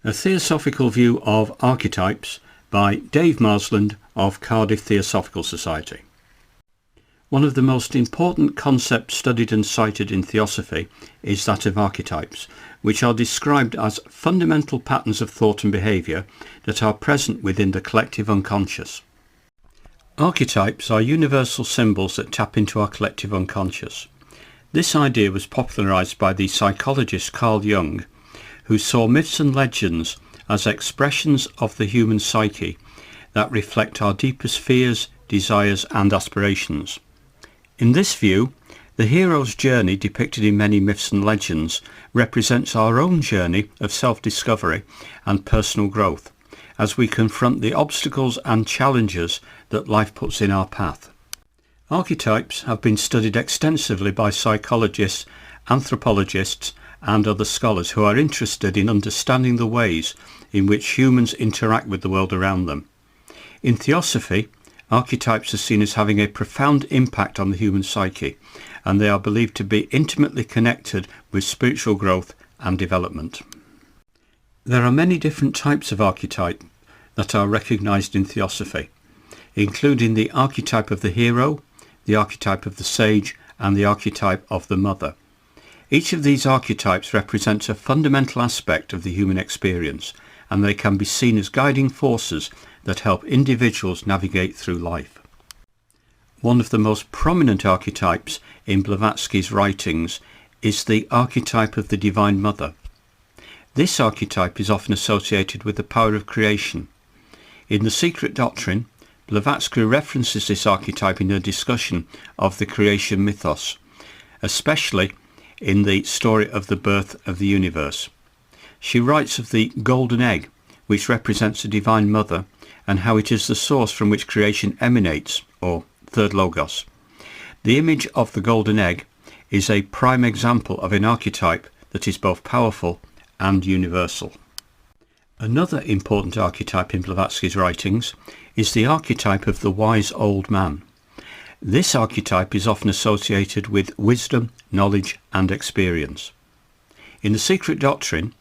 A Theosophical View of Archetypes by Dave Marsland of Cardiff Theosophical Society. One of the most important concepts studied and cited in Theosophy is that of archetypes, which are described as fundamental patterns of thought and behaviour that are present within the collective unconscious. Archetypes are universal symbols that tap into our collective unconscious. This idea was popularised by the psychologist Carl Jung, who saw myths and legends as expressions of the human psyche that reflect our deepest fears, desires and aspirations. In this view, the hero's journey depicted in many myths and legends represents our own journey of self-discovery and personal growth as we confront the obstacles and challenges that life puts in our path. Archetypes have been studied extensively by psychologists, anthropologists and other scholars who are interested in understanding the ways in which humans interact with the world around them. In Theosophy, archetypes are seen as having a profound impact on the human psyche, and they are believed to be intimately connected with spiritual growth and development. There are many different types of archetype that are recognised in Theosophy, including the archetype of the hero, the archetype of the sage, and the archetype of the mother. Each of these archetypes represents a fundamental aspect of the human experience, and they can be seen as guiding forces that help individuals navigate through life. One of the most prominent archetypes in Blavatsky's writings is the archetype of the Divine Mother. This archetype is often associated with the power of creation. In The Secret Doctrine, Blavatsky references this archetype in her discussion of the creation mythos, especially in the story of the birth of the universe. She writes of the golden egg, which represents the Divine Mother, and how it is the source from which creation emanates, or third logos. The image of the golden egg is a prime example of an archetype that is both powerful and universal. Another important archetype in Blavatsky's writings is the archetype of the wise old man. This archetype is often associated with wisdom, knowledge and experience. In The Secret Doctrine,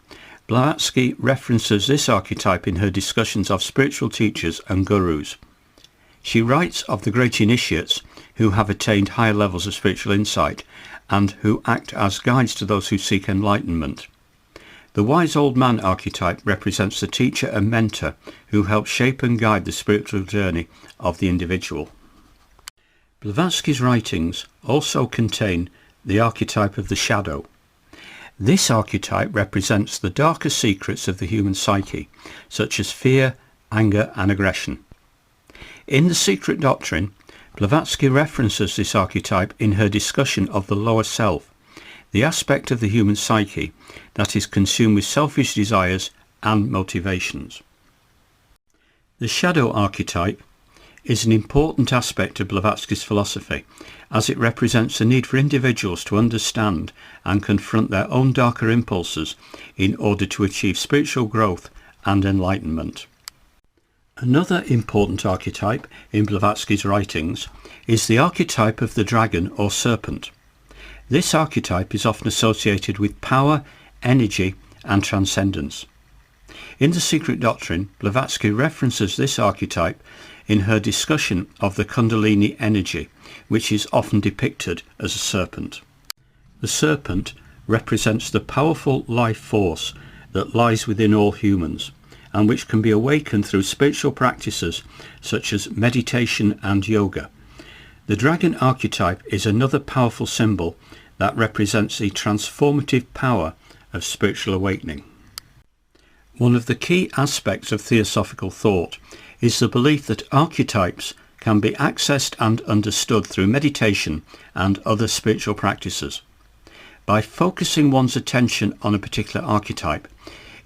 Blavatsky references this archetype in her discussions of spiritual teachers and gurus. She writes of the great initiates who have attained higher levels of spiritual insight and who act as guides to those who seek enlightenment. The wise old man archetype represents the teacher and mentor who help shape and guide the spiritual journey of the individual. Blavatsky's writings also contain the archetype of the shadow. This archetype represents the darker secrets of the human psyche, such as fear, anger and aggression. In The Secret Doctrine, Blavatsky references this archetype in her discussion of the lower self, the aspect of the human psyche that is consumed with selfish desires and motivations. The shadow archetype is an important aspect of Blavatsky's philosophy, as it represents the need for individuals to understand and confront their own darker impulses in order to achieve spiritual growth and enlightenment. Another important archetype in Blavatsky's writings is the archetype of the dragon or serpent. This archetype is often associated with power, energy and transcendence. In The Secret Doctrine, Blavatsky references this archetype in her discussion of the Kundalini energy, which is often depicted as a serpent. The serpent represents the powerful life force that lies within all humans, and which can be awakened through spiritual practices such as meditation and yoga. The dragon archetype is another powerful symbol that represents the transformative power of spiritual awakening. One of the key aspects of theosophical thought is the belief that archetypes can be accessed and understood through meditation and other spiritual practices. By focusing one's attention on a particular archetype,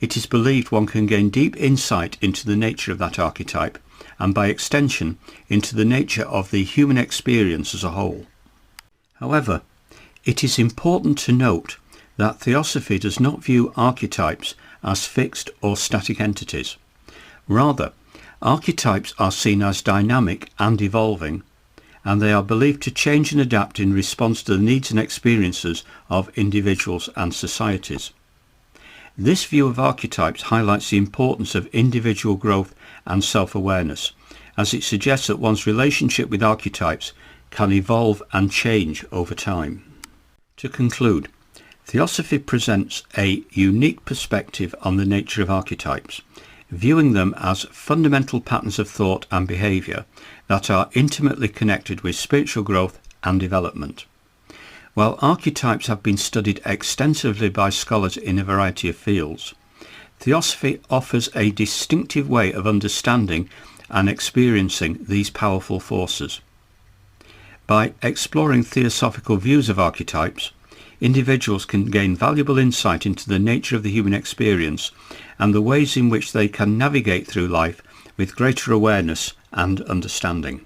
it is believed one can gain deep insight into the nature of that archetype and by extension into the nature of the human experience as a whole. However, it is important to note that Theosophy does not view archetypes as fixed or static entities. Rather, archetypes are seen as dynamic and evolving, and they are believed to change and adapt in response to the needs and experiences of individuals and societies. This view of archetypes highlights the importance of individual growth and self-awareness, as it suggests that one's relationship with archetypes can evolve and change over time. To conclude, Theosophy presents a unique perspective on the nature of archetypes, viewing them as fundamental patterns of thought and behaviour that are intimately connected with spiritual growth and development. While archetypes have been studied extensively by scholars in a variety of fields, Theosophy offers a distinctive way of understanding and experiencing these powerful forces. By exploring theosophical views of archetypes, individuals can gain valuable insight into the nature of the human experience and the ways in which they can navigate through life with greater awareness and understanding.